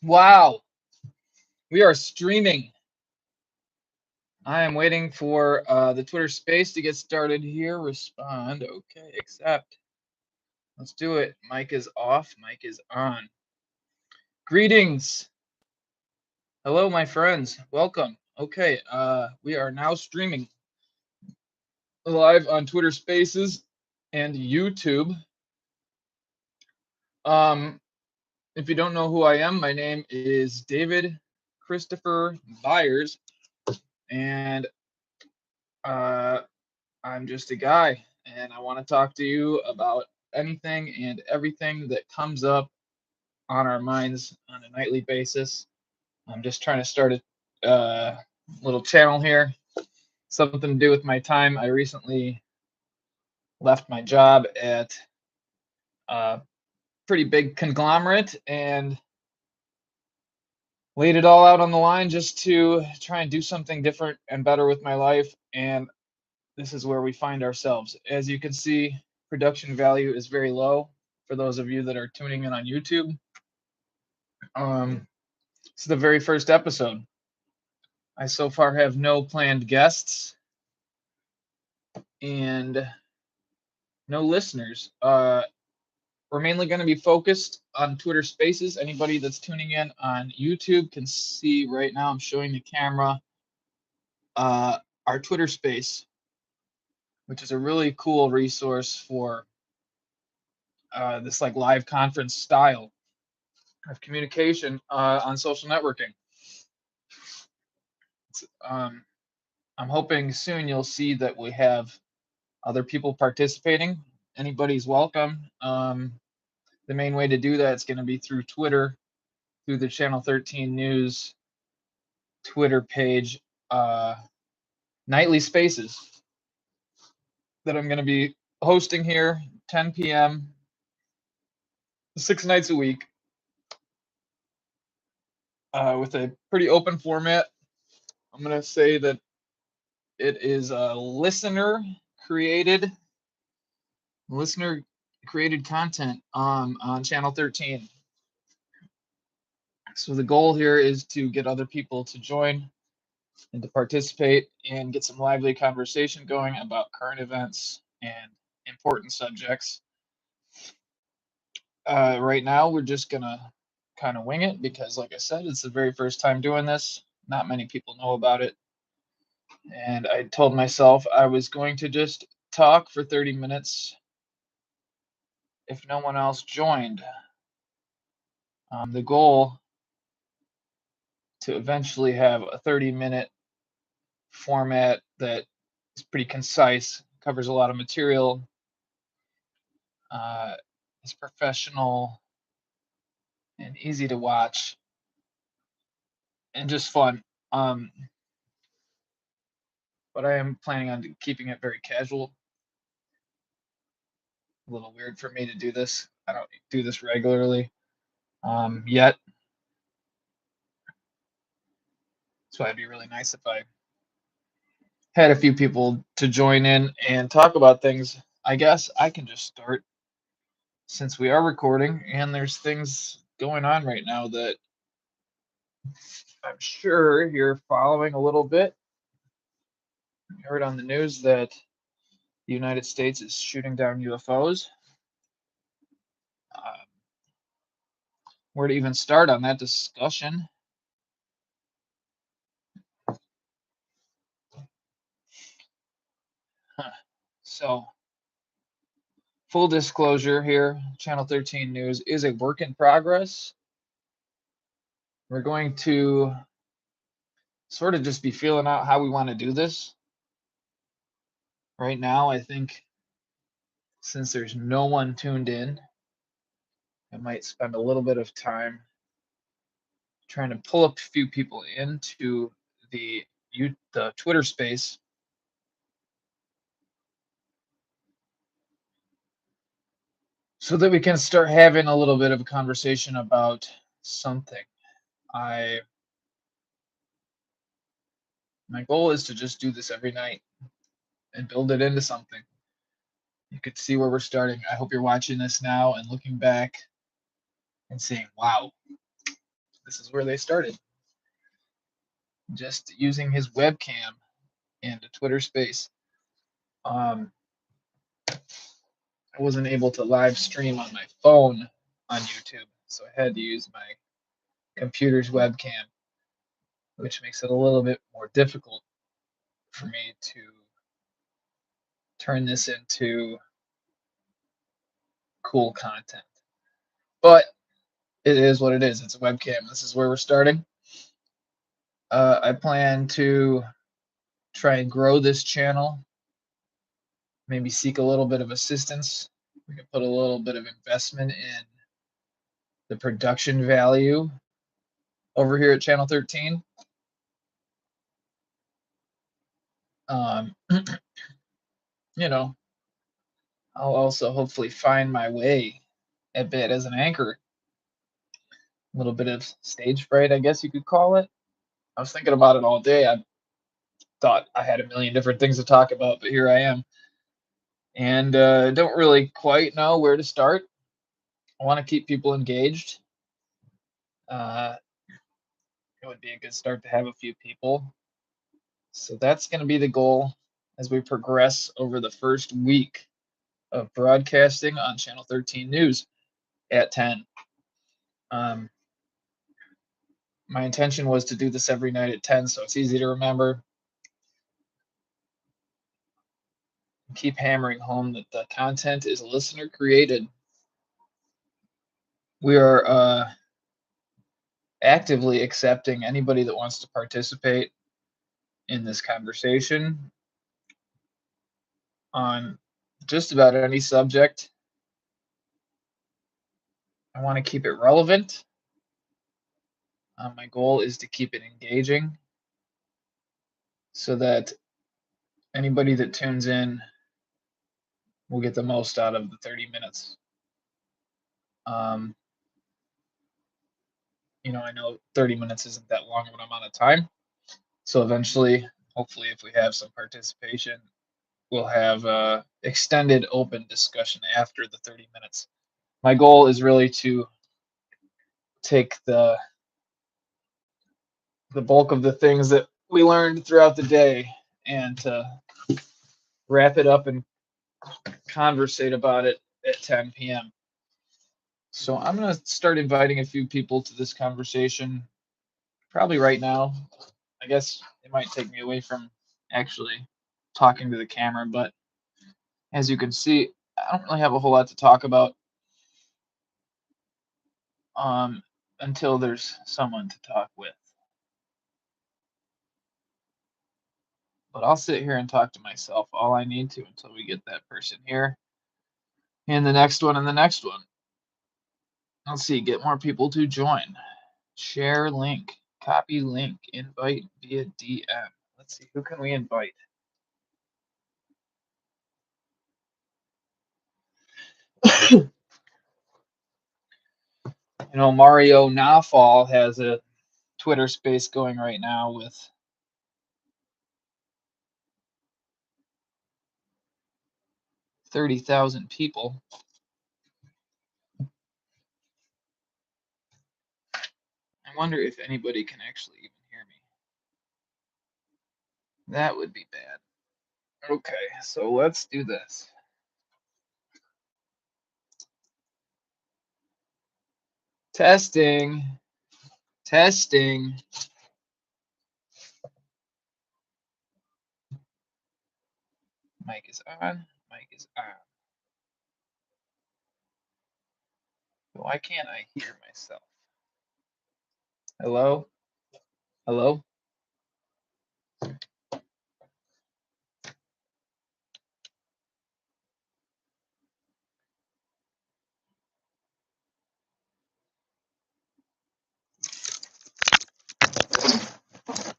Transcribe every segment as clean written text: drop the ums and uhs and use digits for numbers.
Wow, we are streaming. I am waiting for the Twitter space to get started here. Respond. Okay, accept. Let's do it. Mic is off, mic is on. Greetings. Hello, my friends. Welcome. Okay, we are now streaming live on Twitter Spaces and YouTube. Um, if you don't know who I am, my name is David Christopher Byers, and uh, I'm just a guy, and I want to talk to you about anything and everything that comes up on our minds on a nightly basis. I'm just trying to start a little channel here, something to do with my time. I recently left my job at a pretty big conglomerate and laid it all out on the line just to try and do something different and better with my life. And this is where we find ourselves. As you can see, production value is very low for those of you that are tuning in on YouTube. It's the very first episode. I so far have no planned guests and no listeners. We're mainly going to be focused on Twitter Spaces. Anybody that's tuning in on YouTube can see right now, I'm showing the camera, our Twitter Space, which is a really cool resource for this like live conference style of communication on social networking. Um, I'm hoping soon you'll see that we have other people participating. Anybody's welcome. The main way to do that is going to be through Twitter, through the Channel 13 News Twitter page, nightly spaces that I'm going to be hosting here, 10 p.m., 6 nights a week, with a pretty open format. I'm going to say that it is listener created content on Channel 13. So the goal here is to get other people to join and to participate and get some lively conversation going about current events and important subjects. Right now, we're just gonna kind of wing it because, like I said, it's the very first time doing this. Not many people know about it. And I told myself I was going to just talk for 30 minutes if no one else joined. The goal to eventually have a 30-minute format that is pretty concise, covers a lot of material, uh, is professional and easy to watch, and just fun. Um, but I am planning on keeping it very casual. A little weird for me to do this. I don't do this regularly yet. So it'd be really nice if I had a few people to join in and talk about things. I guess I can just start since we are recording and there's things going on right now that I'm sure you're following a little bit. You heard on the news that the United States is shooting down UFOs. Uh, where to even start on that discussion? Huh. So, full disclosure here, Channel 13 News is a work in progress. We're going to sort of just be feeling out how we want to do this. Right now, I think since there's no one tuned in, I might spend a little bit of time trying to pull up a few people into the the Twitter space so that we can start having a little bit of a conversation about something. I My goal is to just do this every night and build it into something. You could see where we're starting. I hope you're watching this now and looking back and saying, wow, this is where they started. Just using his webcam and a Twitter space. I wasn't able to live stream on my phone on YouTube, so I had to use my computer's webcam, which makes it a little bit more difficult for me to turn this into cool content. But it is what it is. It's a webcam. This is where we're starting. I plan to try and grow this channel, maybe seek a little bit of assistance. We can put a little bit of investment in the production value over here at Channel 13. You know, I'll also hopefully find my way a bit as an anchor. A little bit of stage fright, I guess you could call it. I was thinking about it all day. I thought I had a million different things to talk about, but here I am. And don't really quite know where to start. I want to keep people engaged. It would be a good start to have a few people. So that's going to be the goal as we progress over the first week of broadcasting on Channel 13 News at 10. My intention was to do this every night at 10, so it's easy to remember. Keep hammering home that the content is listener created. We are actively accepting anybody that wants to participate in this conversation on just about any subject. I want to keep it relevant. My goal is to keep it engaging so that anybody that tunes in will get the most out of the 30 minutes. I know 30 minutes isn't that long of an amount of time. So eventually, hopefully, if we have some participation, we'll have extended open discussion after the 30 minutes. My goal is really to take the bulk of the things that we learned throughout the day and to wrap it up and conversate about it at 10 p.m. So I'm going to start inviting a few people to this conversation probably right now. I guess it might take me away from actually talking to the camera, but as you can see, I don't really have a whole lot to talk about until there's someone to talk with. But I'll sit here and talk to myself all I need to until we get that person here. And the next one and the next one. Let's see, get more people to join. Share link, copy link, invite via DM. Let's see, who can we invite? Mario Nafal has a Twitter space going right now with 30,000 people. I wonder if anybody can actually even hear me. That would be bad. Okay, so let's do this. Testing. Testing. Mic is on. Mic is on. Why can't I hear myself? Hello? Hello?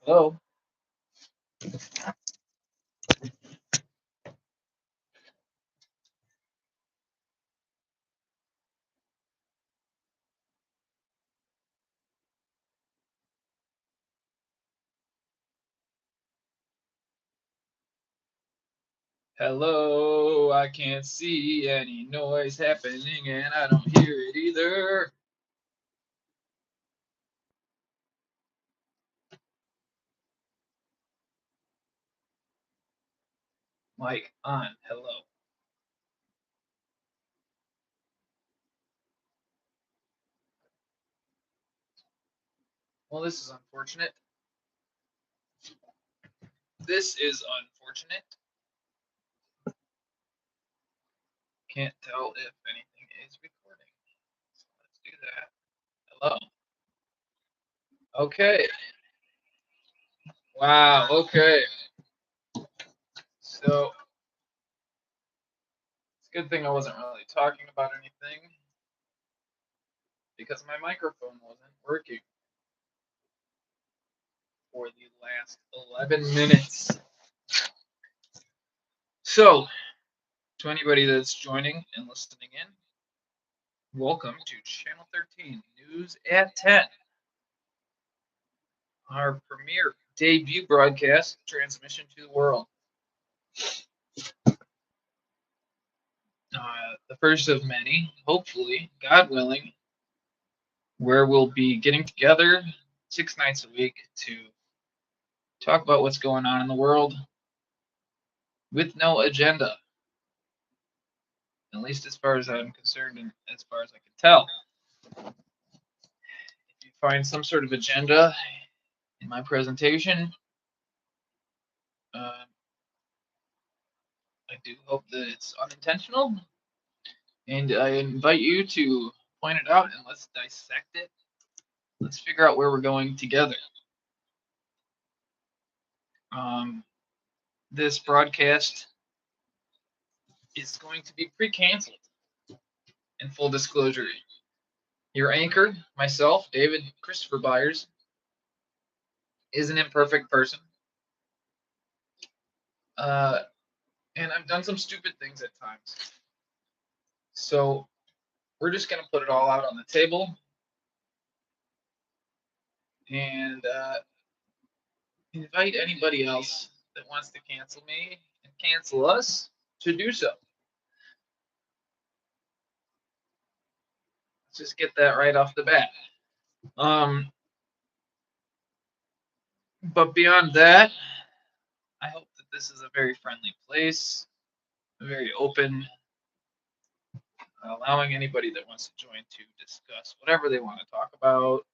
Hello? Hello? I can't see any noise happening and I don't hear it either. Mic on. Hello. Well, this is unfortunate. This is unfortunate. Can't tell if anything is recording. So let's do that. Hello. Okay. Wow. Okay. So it's a good thing I wasn't really talking about anything because my microphone wasn't working for the last 11 minutes. So, to anybody that's joining and listening in, welcome to Channel 13 News at 10, our premiere debut broadcast transmission to the world. The first of many, hopefully, God willing, where we'll be getting together 6 nights a week to talk about what's going on in the world with no agenda, at least as far as I'm concerned and as far as I can tell. If you find some sort of agenda in my presentation, I do hope that it's unintentional, and I invite you to point it out and let's dissect it. Let's figure out where we're going together. This broadcast is going to be pre-canceled. In full disclosure, your anchor, myself, David Christopher Byers, is an imperfect person. And I've done some stupid things at times. So we're just going to put it all out on the table and invite anybody else that wants to cancel me and cancel us to do so. Let's just get that right off the bat. But beyond that, I hope that this is a very friendly place, very open, allowing anybody that wants to join to discuss whatever they want to talk about.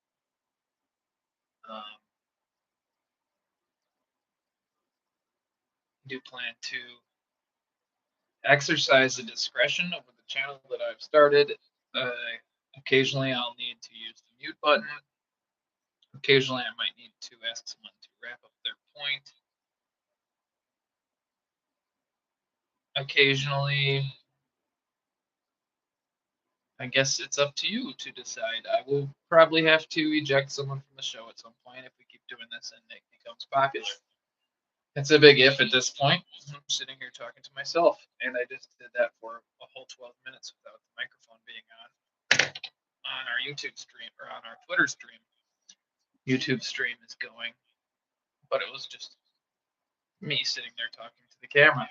Do plan to exercise the discretion over the channel that I've started. Occasionally, I'll need to use the mute button. Occasionally, I might need to ask someone to wrap up their point. Occasionally, I guess it's up to you to decide. I will probably have to eject someone from the show at some point if we keep doing this and it becomes popular. It's a big if at this point. I'm sitting here talking to myself, and I just did that for a whole 12 minutes without the microphone being on our YouTube stream or on our Twitter stream. YouTube stream is going, but it was just me sitting there talking to the camera.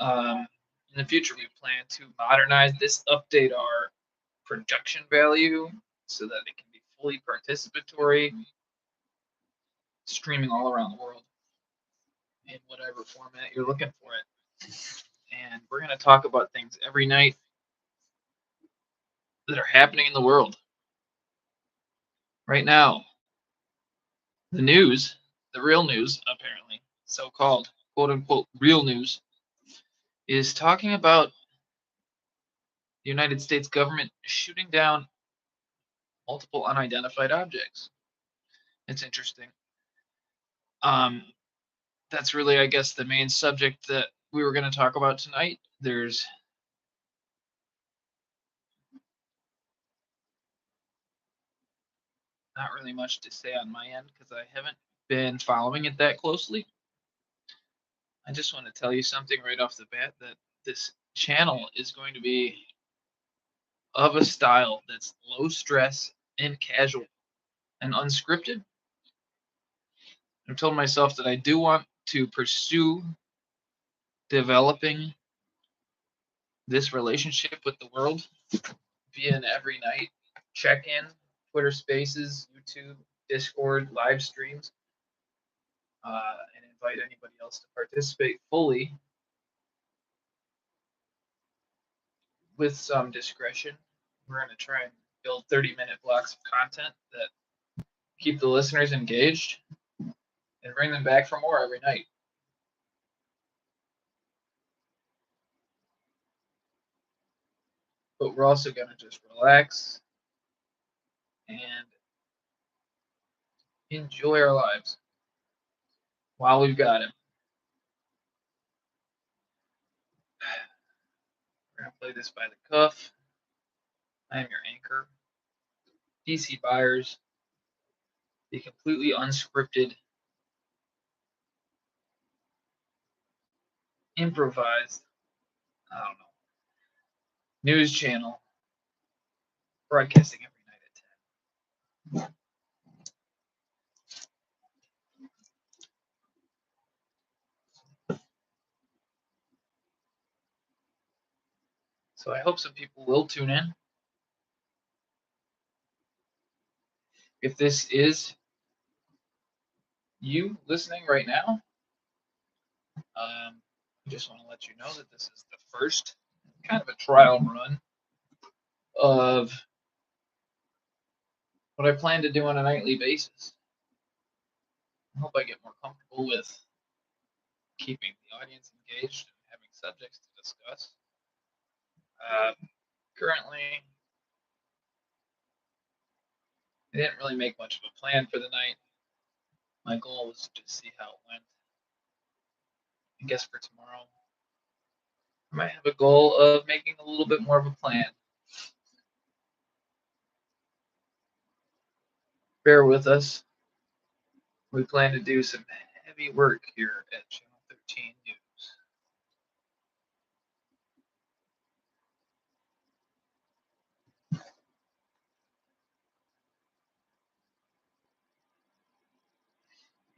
In the future, we plan to modernize this, update our production value so that it can be fully participatory, streaming all around the world in whatever format you're looking for it. And we're going to talk about things every night that are happening in the world. Right now, the news, the real news, apparently, so-called quote-unquote real news, is talking about the United States government shooting down multiple unidentified objects. It's interesting. That's really, I guess, the main subject that we were going to talk about tonight. There's not really much to say on my end because I haven't been following it that closely. I just want to tell you something right off the bat that this channel is going to be of a style that's low stress and casual and unscripted. I've told myself that I do want to pursue developing this relationship with the world via an every night check-in, Twitter Spaces, YouTube, Discord, live streams, and invite anybody else to participate fully with some discretion. We're going to try and build 30-minute blocks of content that keep the listeners engaged and bring them back for more every night. But we're also going to just relax and enjoy our lives while we've got it. We're going to play this by the cuff. I am your anchor, DC Byers, the completely unscripted, improvised, I don't know, news channel broadcasting every night at 10. So I hope some people will tune in. If this is you listening right now, I just want to let you know that this is the first kind of a trial run of what I plan to do on a nightly basis. I hope I get more comfortable with keeping the audience engaged and having subjects to discuss. Currently, I didn't really make much of a plan for the night. My goal was to see how it went. I guess for tomorrow, I might have a goal of making a little bit more of a plan. Bear with us. We plan to do some heavy work here at Channel 13 News.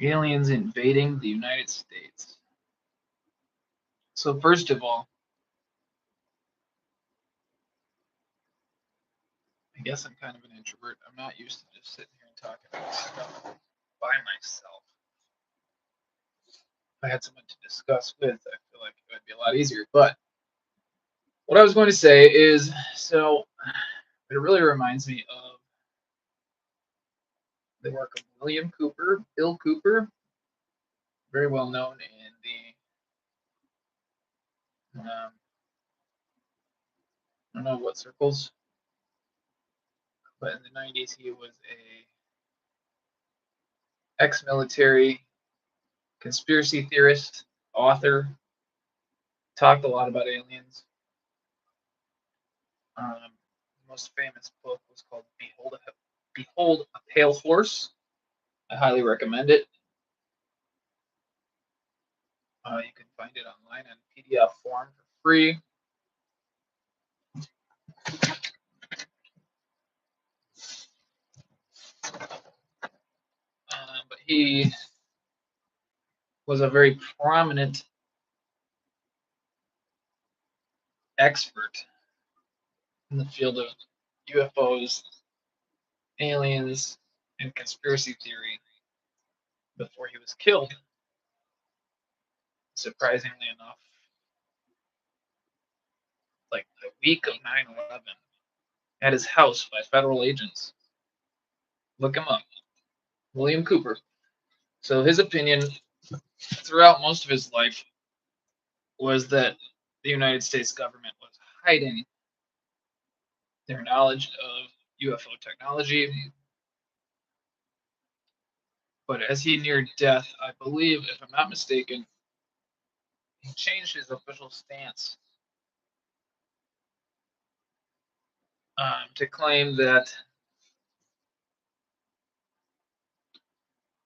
Aliens invading the United States. So first of all, I guess I'm kind of an introvert. I'm not used to just sitting here and talking about stuff by myself. If I had someone to discuss with, I feel like it would be a lot easier. But what I was going to say is, so it really reminds me of the work of William Cooper, Bill Cooper, very well known in the, I don't know what circles, but in the 90s he was a ex-military conspiracy theorist, author, talked a lot about aliens. The most famous book was called Behold a Pale Horse. I highly recommend it. You can find it online in PDF form for free. But he was a very prominent expert in the field of UFOs, aliens, and conspiracy theory before he was killed. Surprisingly enough, like the week of 9/11, at his house by federal agents. Look him up, William Cooper. So his opinion throughout most of his life was that the United States government was hiding their knowledge of UFO technology. But as he neared death, I believe, if I'm not mistaken, he changed his official stance to claim that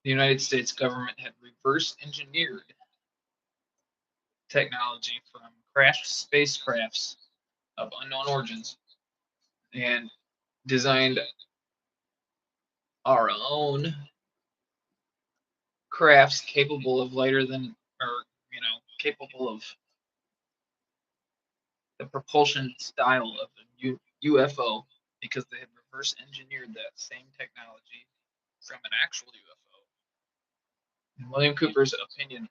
the United States government had reverse engineered technology from crashed spacecrafts of unknown origins and designed our own crafts capable of lighter than, or capable of the propulsion style of a UFO, because they had reverse engineered that same technology from an actual UFO And William Cooper's opinion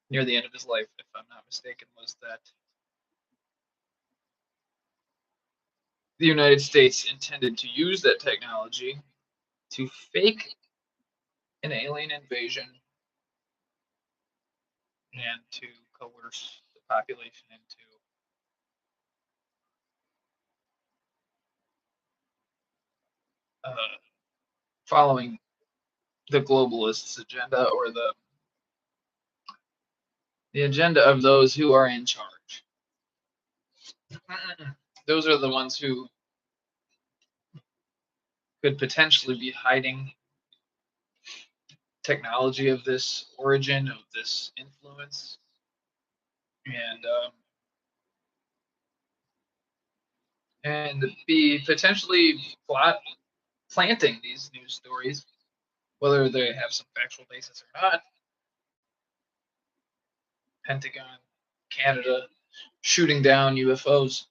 near the end of his life, if I'm not mistaken, was that the United States intended to use that technology to fake an alien invasion and to coerce the population into following the globalists' agenda, or the agenda of those who are in charge. Those are the ones who could potentially be hiding technology of this origin, of this influence, and be potentially planting these news stories, whether they have some factual basis or not. Pentagon, Canada, shooting down UFOs.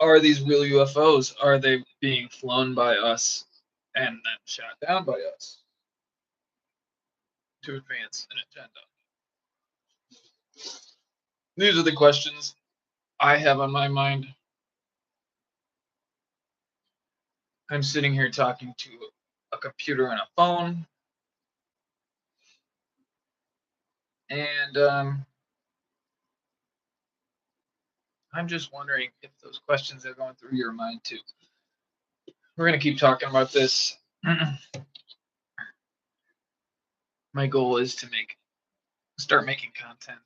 Are these real UFOs? Are they being flown by us and then shot down by us to advance an agenda? These are the questions I have on my mind. I'm sitting here talking to a computer and a phone, and I'm just wondering if those questions are going through your mind too. We're going to keep talking about this. My goal is to start making content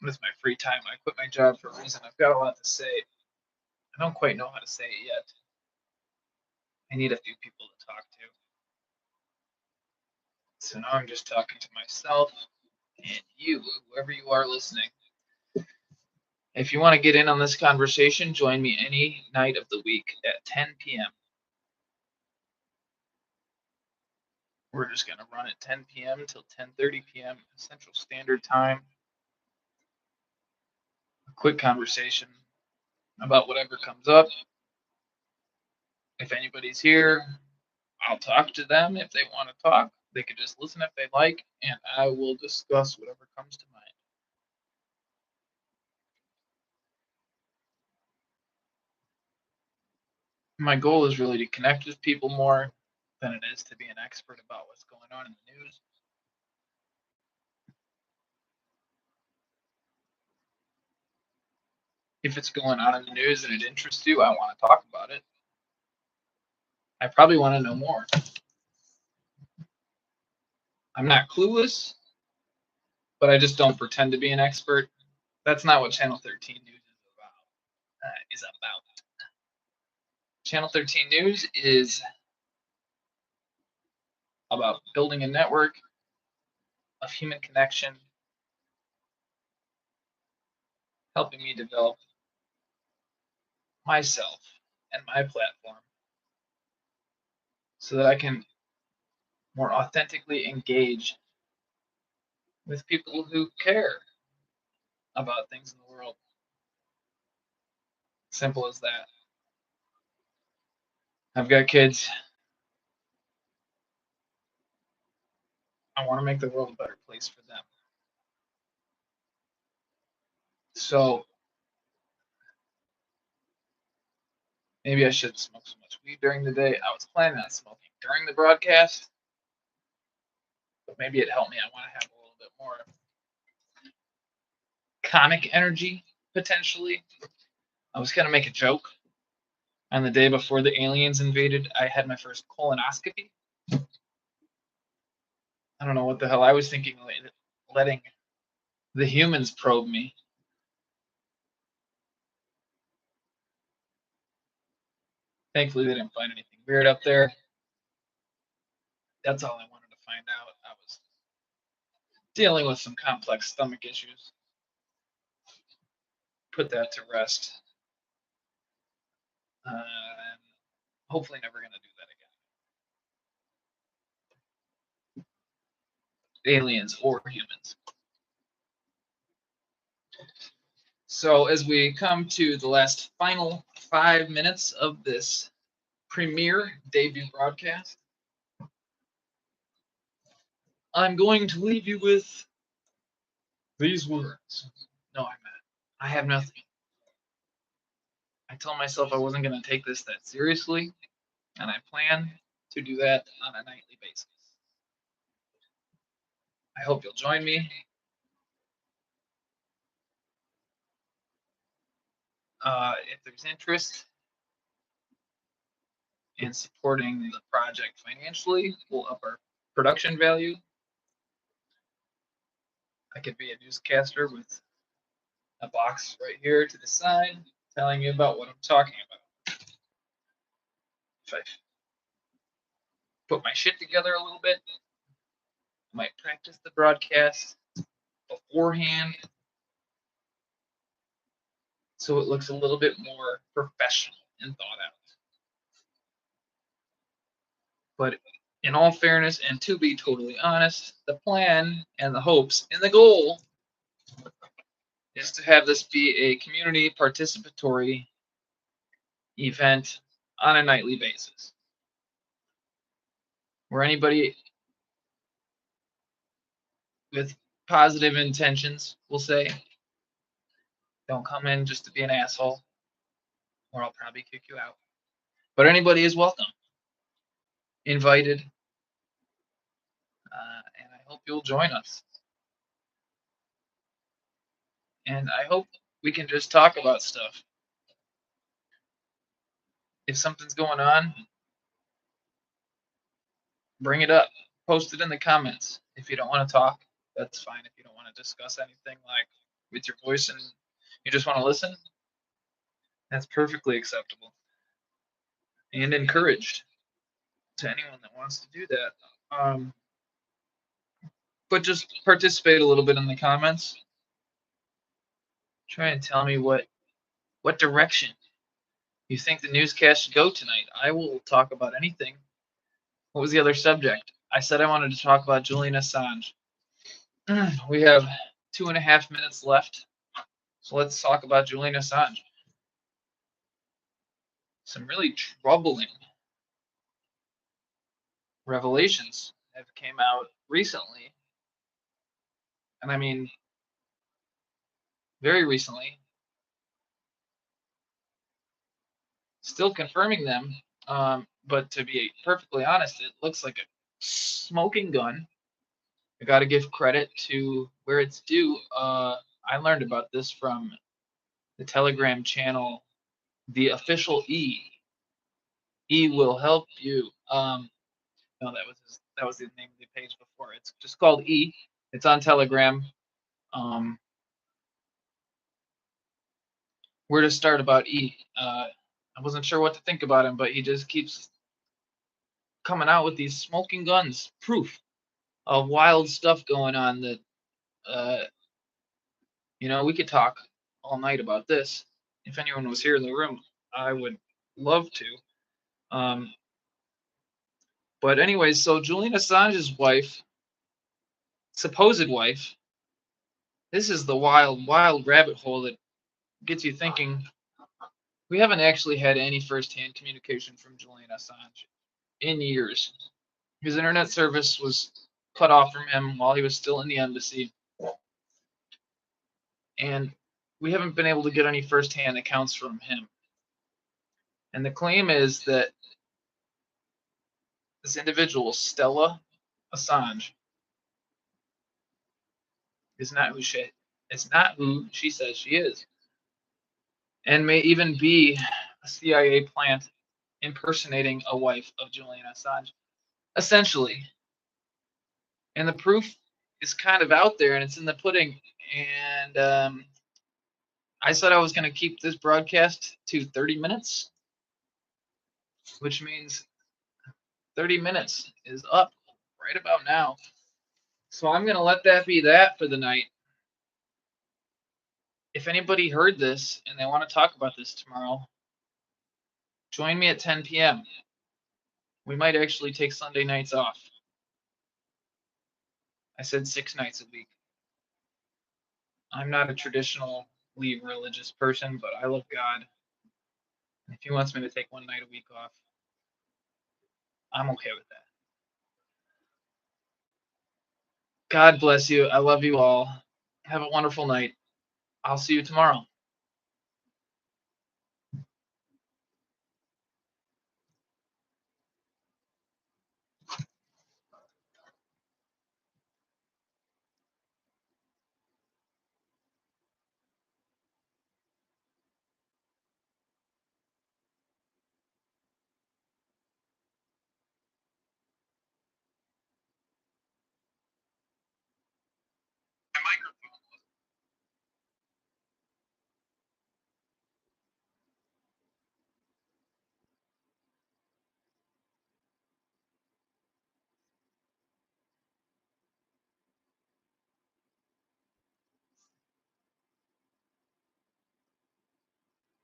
with my free time. I quit my job for a reason. I've got a lot to say. I don't quite know how to say it yet. I need a few people to talk to. So now I'm just talking to myself and you, whoever you are listening. If you want to get in on this conversation, join me any night of the week at 10 p.m. We're just going to run at 10 p.m. till 10:30 p.m. Central Standard Time. A quick conversation about whatever comes up. If anybody's here, I'll talk to them if they want to talk. They could just listen if they like, and I will discuss whatever comes to mind. My goal is really to connect with people more than it is to be an expert about what's going on in the news. If it's going on in the news and it interests you, I want to talk about it. I probably want to know more. I'm not clueless, but I just don't pretend to be an expert. That's not what Channel 13 News is about. Channel 13 News is about building a network of human connection, helping me develop myself and my platform so that I can more authentically engage with people who care about things in the world. Simple as that. I've got kids. I want to make the world a better place for them. So maybe I shouldn't smoke so much weed during the day. I was planning on smoking during the broadcast, but maybe it helped me. I want to have a little bit more comic energy, potentially. I was going to make a joke. On the day before the aliens invaded, I had my first colonoscopy. I don't know what the hell I was thinking, letting the humans probe me. Thankfully, they didn't find anything weird up there. That's all I wanted to find out. I was dealing with some complex stomach issues. Put that to rest. And hopefully never going to do that again. Aliens or humans. So as we come to the last final 5 minutes of this premiere debut broadcast, I'm going to leave you with these words. No, I'm not. I have nothing. I told myself I wasn't going to take this that seriously, and I plan to do that on a nightly basis. I hope you'll join me. If there's interest in supporting the project financially, we'll up our production value. I could be a newscaster with a box right here to the side telling you about what I'm talking about. If I put my shit together a little bit, I might practice the broadcast beforehand so it looks a little bit more professional and thought out. But in all fairness, and to be totally honest, the plan and the hopes and the goal is to have this be a community participatory event on a nightly basis where anybody with positive intentions will say, don't come in just to be an asshole, or I'll probably kick you out. But anybody is welcome, invited, and I hope you'll join us. And I hope we can just talk about stuff. If something's going on, bring it up. Post it in the comments. If you don't want to talk, that's fine. If you don't want to discuss anything like with your voice and you just want to listen, that's perfectly acceptable and encouraged to anyone that wants to do that. But just participate a little bit in the comments. Try and tell me what direction you think the newscast should go tonight. I will talk about anything. What was the other subject? I said I wanted to talk about Julian Assange. We have 2.5 minutes left, so let's talk about Julian Assange. Some really troubling revelations have came out recently, and I mean very recently, still confirming them. But to be perfectly honest, it looks like a smoking gun. I got to give credit to where it's due. I learned about this from the Telegram channel, the official E. E will help you. No, that was the name of the page before. It's just called E. It's on Telegram. Where to start about E? I wasn't sure what to think about him, but he just keeps coming out with these smoking guns, proof of wild stuff going on that, we could talk all night about this. If anyone was here in the room, I would love to. But anyways, so Julian Assange's wife, supposed wife, this is the wild, wild rabbit hole that gets you thinking. We haven't actually had any firsthand communication from Julian Assange in years. His internet service was cut off from him while he was still in the embassy. And we haven't been able to get any firsthand accounts from him. And the claim is that this individual, Stella Assange, is not who she says she is, and may even be a CIA plant impersonating a wife of Julian Assange, essentially. And the proof is kind of out there, and it's in the pudding. And I said I was going to keep this broadcast to 30 minutes, which means 30 minutes is up right about now. So I'm going to let that be that for the night. If anybody heard this and they want to talk about this tomorrow, join me at 10 p.m. We might actually take Sunday nights off. I said 6 nights a week. I'm not a traditionally religious person, but I love God. If he wants me to take one night a week off, I'm okay with that. God bless you. I love you all. Have a wonderful night. I'll see you tomorrow.